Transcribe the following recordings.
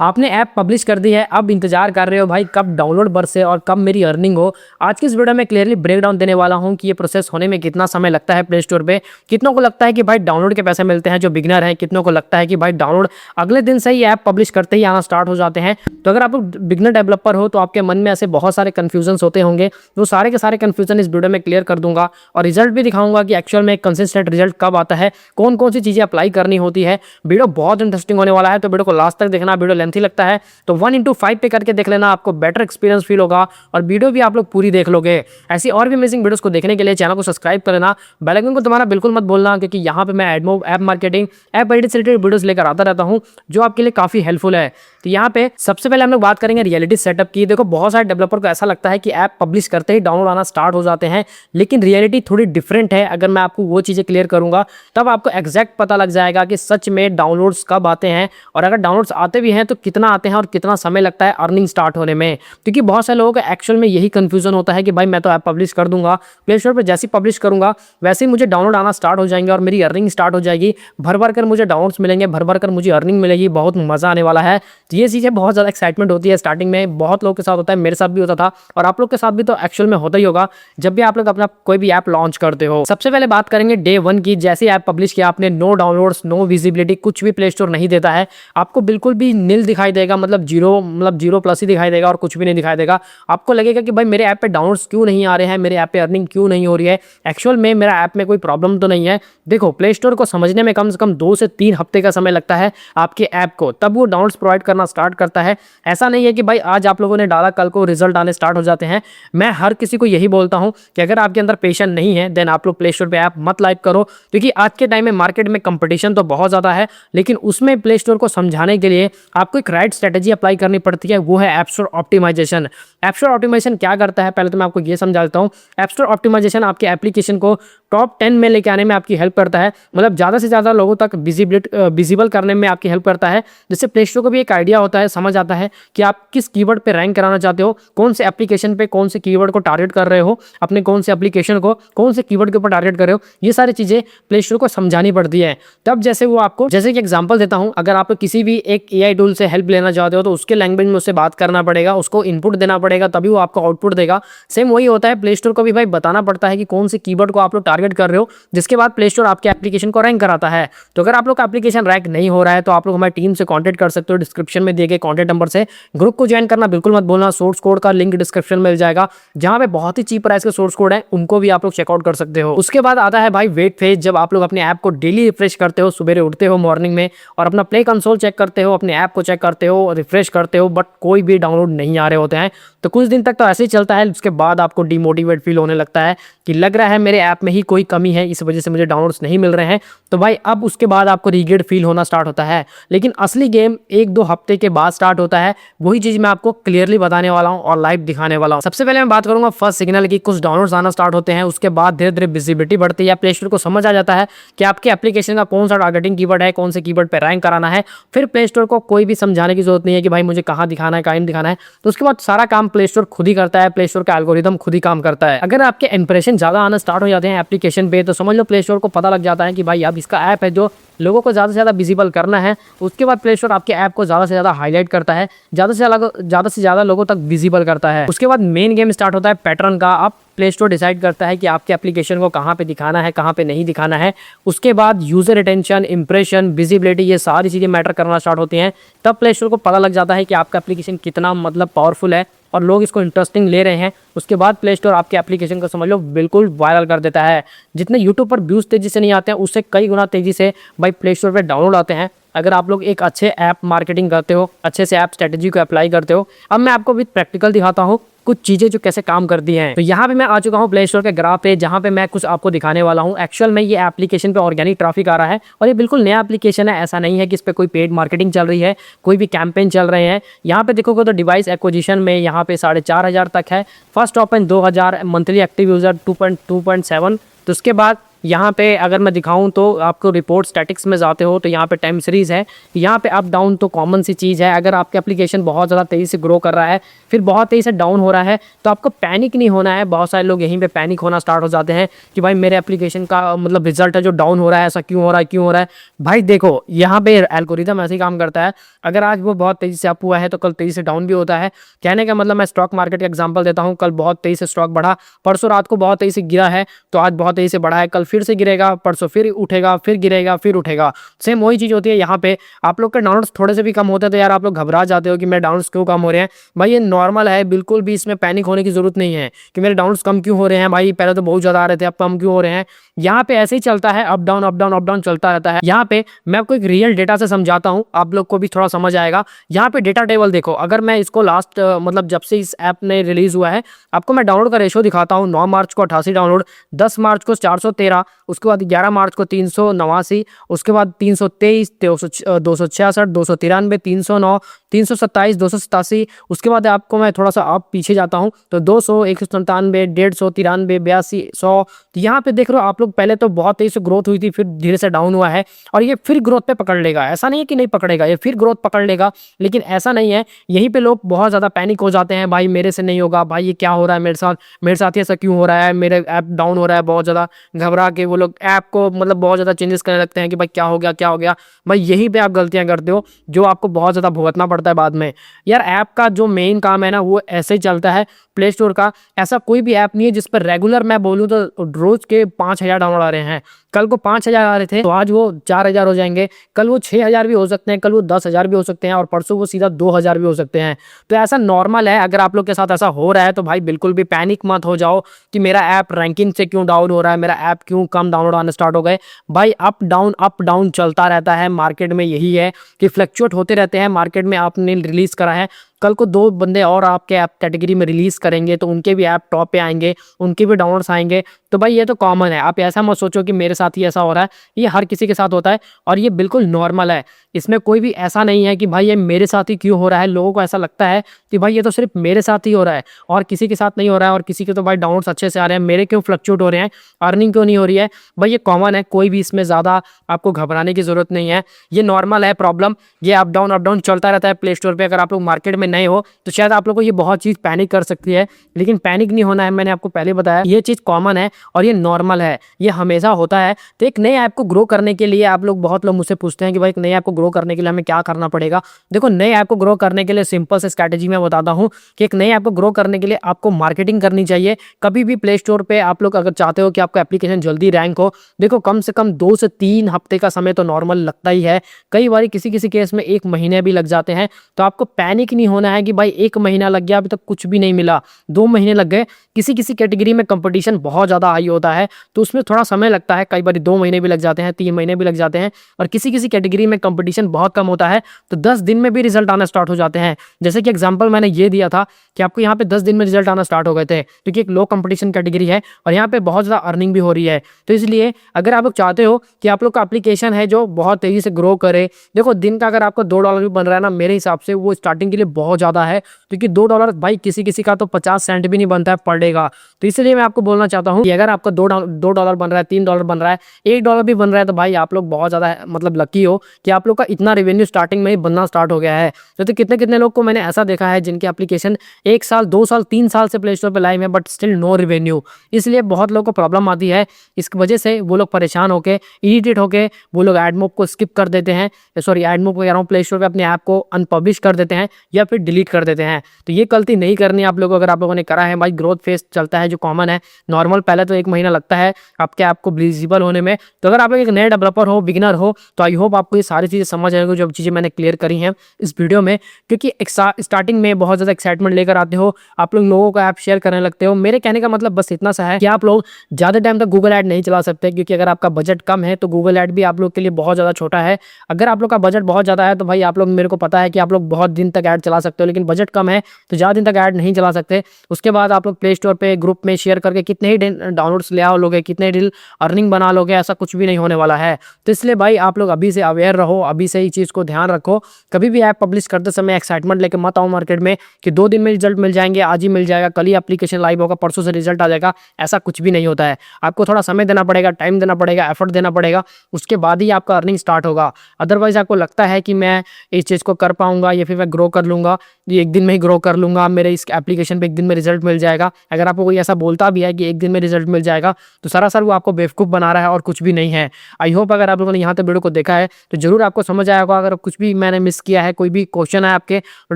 आपने app publish कर दी है, अब इंतजार कर रहे हो भाई कब डाउनलोड बरसे और कब मेरी अर्निंग हो। आज की इस वीडियो में क्लियरली ब्रेक डाउन देने वाला हूं कि ये प्रोसेस होने में कितना समय लगता है प्ले स्टोर पे। कितनों को लगता है कि भाई डाउनलोड के पैसे मिलते हैं जो बिगिनर हैं, कितनों को लगता है कि भाई डाउनलोड अगले दिन से ही ऐप पब्लिश करते ही आना स्टार्ट हो जाते हैं। तो अगर आप बिगिनर डेवलपर हो तो आपके मन में ऐसे बहुत सारे कन्फ्यूजन होते होंगे, वो सारे के सारे कन्फ्यूजन इस वीडियो में क्लियर कर दूंगा और रिजल्ट भी दिखाऊंगा कि एक्चुअल में कंसिस्टेंट रिजल्ट कब आता है, कौन कौन सी चीजें अप्लाई करनी होती है। वीडियो बहुत इंटरेस्टिंग होने वाला है, तो वीडियो को लास्ट तक देखना। वीडियो लेंथी लगता है तो 1:5 पे करके देख लेना, आपको बेटर एक्सपीरियंस फील होगा और वीडियो भी आप लोग पूरी देख लोगे। ऐसी और भी अमेजिंग वीडियोस को देखने के लिए चैनल को सब्सक्राइब कर लेना, बेल आइकन को तुम्हारा बिल्कुल मत बोलना, क्योंकि यहाँ पे मैं AdMob app marketing app edit से रिलेटेड वीडियोस लेकर आता रहता हूँ जो आपके लिए काफी हेल्पफुल है। तो यहाँ पे सबसे पहले हम लोग बात करेंगे रियलिटी सेटअप की। देखो बहुत सारे डेवलपर को ऐसा लगता है कि ऐप पब्लिश करते ही डाउनलोड आना स्टार्ट हो जाते हैं, लेकिन रियलिटी थोड़ी डिफरेंट है। अगर मैं आपको वो चीजें क्लियर करूंगा तब आपको एग्जैक्ट पता लग जाएगा कि सच में डाउनलोड्स कब आते हैं, और अगर डाउनलोड्स आते भी हैं तो कितना आते हैं और कितना समय लगता है अर्निंग स्टार्ट होने में। क्योंकि बहुत सारे लोगों का एक्चुअल में यही कंफ्यूजन होता है कि भाई मैं तो ऐप पब्लिश कर दूंगा, प्ले स्टोर पर जैसे ही पब्लिश करूंगा वैसे ही मुझे डाउनलोड आना स्टार्ट हो जाएंगे और मेरी अर्निंग स्टार्ट हो जाएगी, भर भर कर मुझे डाउनलोड्स मिलेंगे, भर भर कर मुझे अर्निंग मिलेगी, बहुत मजा आने वाला है। तो ये चीजें बहुत ज्यादा एक्साइटमेंट होती है स्टार्टिंग में, बहुत लोगों के साथ होता है, मेरे साथ भी होता था और आप लोग के साथ भी तो एक्चुअल में होता ही होगा जब भी आप लोग अपना कोई भी ऐप लॉन्च करते हो। सबसे पहले बात करेंगे डे 1 की। जैसे ऐप पब्लिश किया आपने, नो डाउनलोड्स, नो विजिबिलिटी, कुछ भी प्ले स्टोर नहीं देता है आपको, बिल्कुल भी नील दिखाई देगा, मतलब जीरो प्लस ही दिखाई देगा और कुछ भी नहीं दिखाई देगा। आपको लगेगा कि भाई मेरे ऐप पे डाउनलोड्स क्यों नहीं आ रहे हैं, मेरे ऐप पे अर्निंग क्यों नहीं हो रही है, एक्चुअल में मेरा ऐप में कोई प्रॉब्लम तो नहीं है। देखो प्ले स्टोर को समझने में कम से कम 2 से 3 हफ्ते का समय लगता है आपके ऐप को, तब वो डाउनलोड्स प्रोवाइड करना स्टार्ट करता है। ऐसा नहीं है कि भाई आज आप लोगों ने डाला कल को रिजल्ट आने स्टार्ट हो जाते हैं। मैं हर किसी को यही बोलता हूं कि अगर आपके अंदर पेशेंस नहीं है देन आप लोग प्ले स्टोर पे ऐप मत लाइव करो, क्योंकि आज के टाइम में मार्केट में कंपटीशन तो बहुत ज्यादा है, लेकिन उसमें प्ले स्टोर को समझाने के लिए आपको एक राइट स्ट्रेटेजी अप्लाई करनी पड़ती है, वो है app store optimisation. App store optimisation क्या करता है, पहले तो मैं आपको ये समझा देता हूं। ऐप स्टोर ऑप्टिमाइजेशन आपके एप्लीकेशन को टॉप 10 में लेके आने में आपकी हेल्प करता है, मतलब ज़्यादा से ज़्यादा लोगों तक विजिबल करने में आपकी हेल्प करता है, जिससे प्ले स्टोर को भी एक आइडिया होता है, समझ आता है कि आप किस कीवर्ड पे रैंक कराना चाहते हो, कौन से एप्लीकेशन पे कौन से कीवर्ड को टारगेट कर रहे हो, अपने कौन से एप्लीकेशन को कौन से कीवर्ड के ऊपर टारगेट कर रहे हो। ये सारी चीज़ें प्ले स्टोर को समझानी पड़ती है। तब जैसे वो आपको, जैसे कि एग्जाम्पल देता हूँ, अगर आप किसी भी एक AI टूल से हेल्प लेना चाहते हो तो उसके लैंग्वेज में उससे बात करना पड़ेगा, उसको इनपुट देना पड़ेगा, तभी वो आपको आउटपुट देगा। सेम वही होता है, प्ले स्टोर को भी भाई बताना पड़ता है कि कौन से कीवर्ड को आप लोग टारगेट कर रहे हो, जिसके बाद प्ले स्टोर आपके एप्लीकेशन को रैंक कराता है। तो अगर आप लोग का एप्लीकेशन रैंक नहीं हो रहा है तो आप लोग हमारी टीम से कांटेक्ट कर सकते हो, डिस्क्रिप्शन में दिए गए कांटेक्ट नंबर से। ग्रुप को ज्वाइन करना बिल्कुल मत भूलना, सोर्स कोड का लिंक डिस्क्रिप्शन में मिल जाएगा, जहां पे बहुत ही चीप प्राइस के सोर्स कोड है, उनको भी आप लोग चेकआउट कर सकते हो। उसके बाद आता है भाई वेट फेज, जब आप लोग अपने ऐप को डेली रिफ्रेश करते हो, सुबह उठते हो मॉर्निंग में और अपना प्ले कंसोल चेक करते हो, अपने ऐप को चेक करते हो, रिफ्रेश करते हो, बट कोई भी डाउनलोड नहीं आ रहे होते हैं। तो कुछ दिन तक तो ऐसे ही चलता है, उसके बाद आपको डिमोटिवेट फील होने लगता है कि लग रहा है मेरे ऐप में ही कोई कमी है, इस वजह से मुझे डाउनलोड्स नहीं मिल रहे हैं। तो भाई अब उसके बाद आपको रिग्रेट फील होना स्टार्ट होता है, लेकिन असली गेम 1-2 हफ्ते के बाद स्टार्ट होता है। वही चीज मैं आपको क्लियरली बताने वाला हूं और लाइव दिखाने वाला हूं। सबसे पहले मैं बात करूंगा फर्स्ट सिग्नल की। कुछ डाउनलोड्स आना स्टार्ट होते हैं, उसके बाद धीरे धीरे विजिबिलिटी बढ़ती है, प्ले स्टोर को समझ आ जाता है कि आपके एप्लीकेशन का कौन सा टारगेटिंग कीवर्ड है, कौन से कीवर्ड पे रैंक कराना है। फिर प्ले स्टोर को कोई भी समझाने की जरूरत नहीं है कि भाई मुझे कहाँ दिखाना है, कहाँ नहीं दिखाना है। तो उसके बाद सारा काम प्ले स्टोर खुद ही करता है, प्ले स्टोर का एल्गोरिदम खुद ही काम करता है। अगर आपके इंप्रेशन ज्यादा आना स्टार्ट हो जाते हैं एप्लीकेशन पे, तो समझ लो प्ले स्टोर को पता लग जाता है कि भाई अब इसका ऐप है जो लोगों को ज़्यादा से ज़्यादा विजिबल करना है। उसके बाद प्ले स्टोर आपके ऐप को ज़्यादा से ज़्यादा हाईलाइट करता है, ज़्यादा से ज़्यादा लोगों तक विजिबल करता है। उसके बाद मेन गेम स्टार्ट होता है पैटर्न का। अब प्ले स्टोर डिसाइड करता है कि आपके एप्लीकेशन को कहाँ पे दिखाना है, कहाँ पे नहीं दिखाना है। उसके बाद यूजर रिटेंशन, इंप्रेशन, विजिबिलिटी, ये सारी चीज़ें मैटर करना स्टार्ट होती हैं। तब प्ले स्टोर को पता लग जाता है कि आपका एप्लीकेशन कितना मतलब पावरफुल है और लोग इसको इंटरेस्टिंग ले रहे हैं। उसके बाद प्ले स्टोर आपके एप्लीकेशन को समझ लो बिल्कुल वायरल कर देता है। जितने यूट्यूब पर व्यूज़ तेजी से नहीं आते हैं, उससे कई गुना तेजी से भाई प्ले स्टोर पर डाउनलोड आते हैं, अगर आप लोग एक अच्छे ऐप मार्केटिंग करते हो, अच्छे से ऐप स्ट्रेटेजी को अप्लाई करते हो। अब मैं आपको भी प्रैक्टिकल दिखाता हूँ कुछ चीज़ें जो कैसे काम करती हैं। तो यहाँ पे मैं आ चुका हूँ प्ले स्टोर के ग्राफ पे, जहाँ पे मैं कुछ आपको दिखाने वाला हूँ। एक्चुअल में ये एप्लीकेशन पे ऑर्गेनिक ट्रैफिक आ रहा है और ये बिल्कुल नया एप्लीकेशन है। ऐसा नहीं है कि इस पे कोई पेड मार्केटिंग चल रही है, कोई भी कैंपेन चल रहे हैं। यहाँ पे देखोगे तो डिवाइस एक्विजिशन में यहाँ पे 4,500 तक है, first open 2000, monthly active user 2.7। तो उसके बाद यहाँ पे अगर मैं दिखाऊं तो आपको रिपोर्ट स्टैटिक्स में जाते हो तो यहाँ पे टाइम सीरीज़ है। यहाँ पे अप डाउन तो कॉमन सी चीज़ है। अगर आपके एप्लीकेशन बहुत ज़्यादा तेज़ी से ग्रो कर रहा है फिर बहुत तेज़ी से डाउन हो रहा है तो आपको पैनिक नहीं होना है। बहुत सारे लोग यहीं पे पैनिक होना स्टार्ट हो जाते हैं कि भाई मेरे एप्लीकेशन का मतलब रिजल्ट है जो डाउन हो रहा है, ऐसा क्यों हो रहा है, क्यों हो रहा है। भाई देखो यहाँ पे एल्गोरिदम ऐसे ही काम करता है। अगर आज वो बहुत तेज़ी से अप हुआ है तो कल तेज़ी से डाउन भी होता है। कहने का मतलब मैं स्टॉक मार्केट का एग्जांपल देता हूँ। कल बहुत तेज़ी से स्टॉक बढ़ा, परसों रात को बहुत तेज़ी से गिरा है तो आज बहुत तेज़ी से बढ़ा है, कल फिर से गिरेगा, परसों फिर उठेगा, फिर गिरेगा, फिर उठेगा। सेम वही चीज़ होती है यहाँ पे। आप लोग के डाउनलोड्स थोड़े से भी कम होते हैं तो यार आप लोग घबरा जाते हो कि मेरे डाउनलोड्स क्यों कम हो रहे हैं। भाई ये नॉर्मल है, बिल्कुल भी इसमें पैनिक होने की जरूरत नहीं है कि मेरे डाउनलोड्स कम क्यों हो रहे हैं। भाई पहले तो बहुत ज़्यादा आ रहे थे, अब कम क्यों हो रहे हैं। यहाँ पे ऐसे ही चलता है, up down up down up down चलता रहता है। यहाँ पे मैं आपको एक रियल डेटा से समझाता हूँ, आप लोग को भी थोड़ा समझ आएगा। यहाँ पे डेटा टेबल देखो, अगर मैं इसको लास्ट मतलब जब से इस ऐप ने रिलीज हुआ है आपको मैं डाउनलोड का रेशो दिखाता हूँ। 9 मार्च को 88 डाउनलोड, 10 मार्च को 413, उसके बाद 11 मार्च को 389, उसके बाद 323, 266, 293, 309, 327, 287। उसके बाद आपको मैं थोड़ा सा आप पीछे जाता हूँ तो 200, 197, 150, 93, 82, 100। तो यहाँ पे देख रहे हो आप लोग, पहले तो बहुत तेजी से ग्रोथ हुई थी फिर धीरे से डाउन हुआ है और ये फिर ग्रोथ पे पकड़ लेगा। ऐसा नहीं है कि नहीं पकड़ेगा, ये फिर ग्रोथ पकड़ लेगा, लेकिन ऐसा नहीं है। यहीं पे लोग बहुत ज़्यादा पैनिक हो जाते हैं, भाई मेरे से नहीं होगा, भाई ये क्या हो रहा है मेरे साथ ही ऐसा क्यों हो रहा है, मेरे ऐप डाउन हो रहा है। बहुत ज़्यादा घबरा के वो लोग ऐप को मतलब बहुत ज़्यादा चेंजेस करने लगते हैं कि भाई क्या हो गया, क्या हो गया। भाई यहीं पे आप गलतियां करते हो जो आपको बहुत ज़्यादा भुगतना पड़ता है बाद में। यार ऐप का जो मेन काम है ना वो ऐसे ही चलता है। प्ले स्टोर का ऐसा कोई भी ऐप नहीं है जिस पर रेगुलर मैं बोलूँ तो रोज के 5,000 डाउनलोड आ रहे हैं। कल को 5,000 आ रहे थे तो आज वो 4,000 हो जाएंगे, कल वो 6,000 भी हो सकते हैं, कल वो 10,000 भी हो सकते हैं और परसों वो सीधा 2,000 भी हो सकते हैं। तो ऐसा नॉर्मल है। अगर आप लोग के साथ ऐसा हो रहा है तो भाई बिल्कुल भी पैनिक मत हो जाओ कि मेरा ऐप रैंकिंग से क्यों डाउन हो रहा है, मेरा ऐप क्यों कम डाउनलोड आने स्टार्ट हो गए। भाई अप डाउन चलता रहता है मार्केट में। यही है कि फ्लक्चुएट होते रहते हैं मार्केट में। आपने रिलीज करा है, कल को 2 बंदे और आपके ऐप कैटेगरी में रिलीज करेंगे तो उनके भी ऐप टॉप पे आएंगे, उनके भी डाउनलोड्स आएंगे। तो भाई ये तो कॉमन है। आप ऐसा मत सोचो कि मेरे साथ ही ऐसा हो रहा है, ये हर किसी के साथ होता है और ये बिल्कुल नॉर्मल है। इसमें कोई भी ऐसा नहीं है कि भाई ये मेरे साथ ही क्यों हो रहा है। लोगों को ऐसा लगता है कि भाई ये तो सिर्फ मेरे साथ ही हो रहा है और किसी के साथ नहीं हो रहा है, और किसी के तो भाई डाउनलोड्स अच्छे से आ रहे हैं, मेरे क्यों फ्लक्चुएट हो रहे हैं, अर्निंग क्यों नहीं हो रही है। भाई ये कॉमन है, कोई भी इसमें ज़्यादा आपको घबराने की जरूरत नहीं है। ये नॉर्मल है प्रॉब्लम, ये अप डाउन चलता रहता है प्ले स्टोर पर। अगर आप लोग मार्केट में नए हो तो शायद आप लोग को ये बहुत चीज़ पैनिक कर सकती है, लेकिन पैनिक नहीं होना है। मैंने आपको पहले बताया ये चीज़ कॉमन है और ये नॉर्मल है, ये हमेशा होता है। तो एक नए ऐप को ग्रो करने के लिए आप लोग, बहुत लोग मुझसे पूछते हैं कि भाई एक नए ऐप को ग्रो करने के लिए हमें क्या करना पड़ेगा। देखो नए ऐप को ग्रो करने के लिए सिंपल से स्ट्रैटेजी मैं बताता हूँ कि एक नए ऐप को ग्रो करने के लिए आपको मार्केटिंग करनी चाहिए। कभी भी प्ले स्टोर पर आप लोग अगर चाहते हो कि आपका एप्लीकेशन जल्दी रैंक हो, देखो कम से कम 2 से 3 हफ्ते का समय तो नॉर्मल लगता ही है। कई बार किसी किसी केस में 1 महीने भी लग जाते हैं। तो आपको पैनिक नहीं होना है कि भाई 1 महीना लग गया अभी तक कुछ भी नहीं मिला, 2 महीने लग गए। किसी किसी कैटेगरी में कंपटीशन बहुत ज़्यादा हाई होता है तो उसमें थोड़ा समय लगता है, कई बार 2 महीने भी लग जाते हैं, 3 महीने भी लग जाते हैं। और किसी किसी कैटेगरी में कंपटीशन बहुत कम होता है तो 10 दिन में भी रिजल्ट आना स्टार्ट हो जाते हैं। जैसे कि एग्जांपल मैंने ये दिया था कि आपको यहाँ पे 10 दिन में रिजल्ट आना स्टार्ट हो गए थे, क्योंकि एक लो कंपटीशन कैटेगरी है और यहाँ पे बहुत ज़्यादा अर्निंग भी हो रही है। तो इसलिए अगर आप लोग चाहते हो कि आप लोग का एप्लीकेशन है जो बहुत तेज़ी से ग्रो करे, देखो दिन का अगर आपको $2 भी बन रहा है ना, मेरे हिसाब से वो स्टार्टिंग के लिए बहुत ज़्यादा है, क्योंकि $2 भाई किसी किसी का तो 50 सेंट भी नहीं बनता है पर डे का। तो इसलिए मैं आपको बोलना चाहता हूँ कि अगर आपका $2 बन रहा है, $3 बन रहा है, $1 भी बन रहा है तो भाई आप लोग बहुत ज़्यादा मतलब लकी हो कि आप लोग का इतना रेवेन्यू स्टार्टिंग में ही बनना स्टार्ट हो गया है। तो कितने कितने लोग को मैंने ऐसा देखा है जिनके एप्लीकेशन 1 साल 2 साल 3 साल से प्ले स्टोर पर लाइव है बट स्टिल नो रेवेन्यू। इसलिए बहुत लोगों को प्रॉब्लम आती है। इस वजह से वो लोग परेशान होकर, इरिटेट होकर वो लोग एडमोब को स्किप कर देते हैं, सॉरी एडमोब कह रहा हूँ, प्ले स्टोर पर अपने ऐप को अनपब्लिश कर देते हैं या फिर डिलीट कर देते हैं। तो ये गलती नहीं करनी आप लोगों को। अगर आप लोगों ने करा है, भाई ग्रोथ फेस चलता है जो कॉमन है, नॉर्मल पहले तो 1 महीना लगता है आपके ऐप को विजिबल होने में। तो अगर आप लोग एक नए डेवलपर हो, बिगिनर हो, तो आई होप आपको ये सारी चीज़ें समझ आएंगी जो चीज़ें मैंने क्लियर करी हैं इस वीडियो में। क्योंकि स्टार्टिंग में बहुत ज़्यादा एक्साइटमेंट लेकर आते हो, आप लोग लोगों का ऐप शेयर करने लगते हो। मेरे कहने का मतलब बस इतना सा है कि आप लोग ज़्यादा टाइम तक गूगल ऐड नहीं चला सकते, क्योंकि अगर आपका बजट कम है तो गूगल ऐड भी आप लोग के लिए बहुत ज़्यादा छोटा है। अगर आप लोग का बजट बहुत ज़्यादा है तो भाई आप लोग, मेरे को पता है कि आप लोग बहुत दिन तक ऐड चला सकते हो, लेकिन बजट कम है तो ज़्यादा दिन तक ऐड नहीं चला सकते। उसके बाद आप लोग प्ले स्टोर पे ग्रुप में शेयर करके कितने ही डाउनलोड्स ले आओ लोगे, कितने ही अर्निंग बना लोगे, ऐसा कुछ भी नहीं होने वाला है। तो इसलिए भाई आप लोग अभी से अवेयर रहो, अभी अभी से ही चीज़ को ध्यान रखो। कभी भी ऐप पब्लिश करते समय एक्साइटमेंट लेके मत आओ मार्केट में कि 2 दिन में रिजल्ट मिल जाएंगे, आज ही मिल जाएगा, कल ही एप्लीकेशन लाइव होगा, परसों से रिजल्ट आ जाएगा। ऐसा कुछ भी नहीं होता है। आपको थोड़ा समय देना पड़ेगा, टाइम देना पड़ेगा, एफर्ट देना पड़ेगा, उसके बाद ही आपका अर्निंग स्टार्ट होगा। अदरवाइज आपको लगता है कि मैं इस चीज़ को कर पाऊंगा या फिर मैं ग्रो कर लूंगा, ये एक दिन में ही ग्रो कर लूंगा, मेरे इस एप्लीकेशन पे एक दिन में रिजल्ट मिल जाएगा। अगर आपको कोई ऐसा बोलता भी है कि एक दिन में रिजल्ट मिल जाएगा, तो सरासर वो आपको बेवकूफ़ बना रहा है और कुछ भी नहीं है। आई होप अगर आप लोगों ने यहाँ तक वीडियो को देखा है तो जरूर आपको समझ आया होगा। अगर कुछ भी मैंने मिस किया है, कोई भी क्वेश्चन है आपके, तो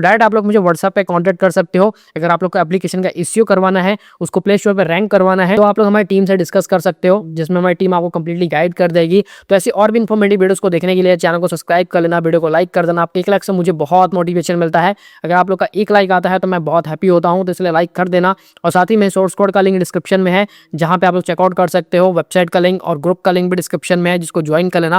डायरेक्ट आप लोग मुझे व्हाट्सएप पे कांटेक्ट कर सकते हो। अगर आप लोग को एप्लीकेशन का इश्यू करवाना है, उसको प्ले स्टोर पे रैंक करवाना है, तो आप लोग हमारी टीम से डिस्कस कर सकते हो, जिसमें हमारी टीम आपको कंप्लीटली गाइड कर देगी। तो ऐसी और भी इन्फॉर्मेटिव वीडियोस को देखने के लिए चैनल को सब्सक्राइब कर लेना, वीडियो को लाइक कर देना। आपके 1 लाइक से मुझे बहुत मोटिवेशन मिलता है। अगर आप लोग का 1 लाइक आता है तो मैं बहुत हैप्पी होता हूँ, तो इसलिए लाइक कर देना। और साथ ही में सोर्स कोड का लिंक डिस्क्रिप्शन में है, जहाँ पे आप लोग चेकआउट कर सकते हो। वेबसाइट का लिंक और ग्रुप का लिंक भी डिस्क्रिप्शन में है, जिसको ज्वाइन कर लेना।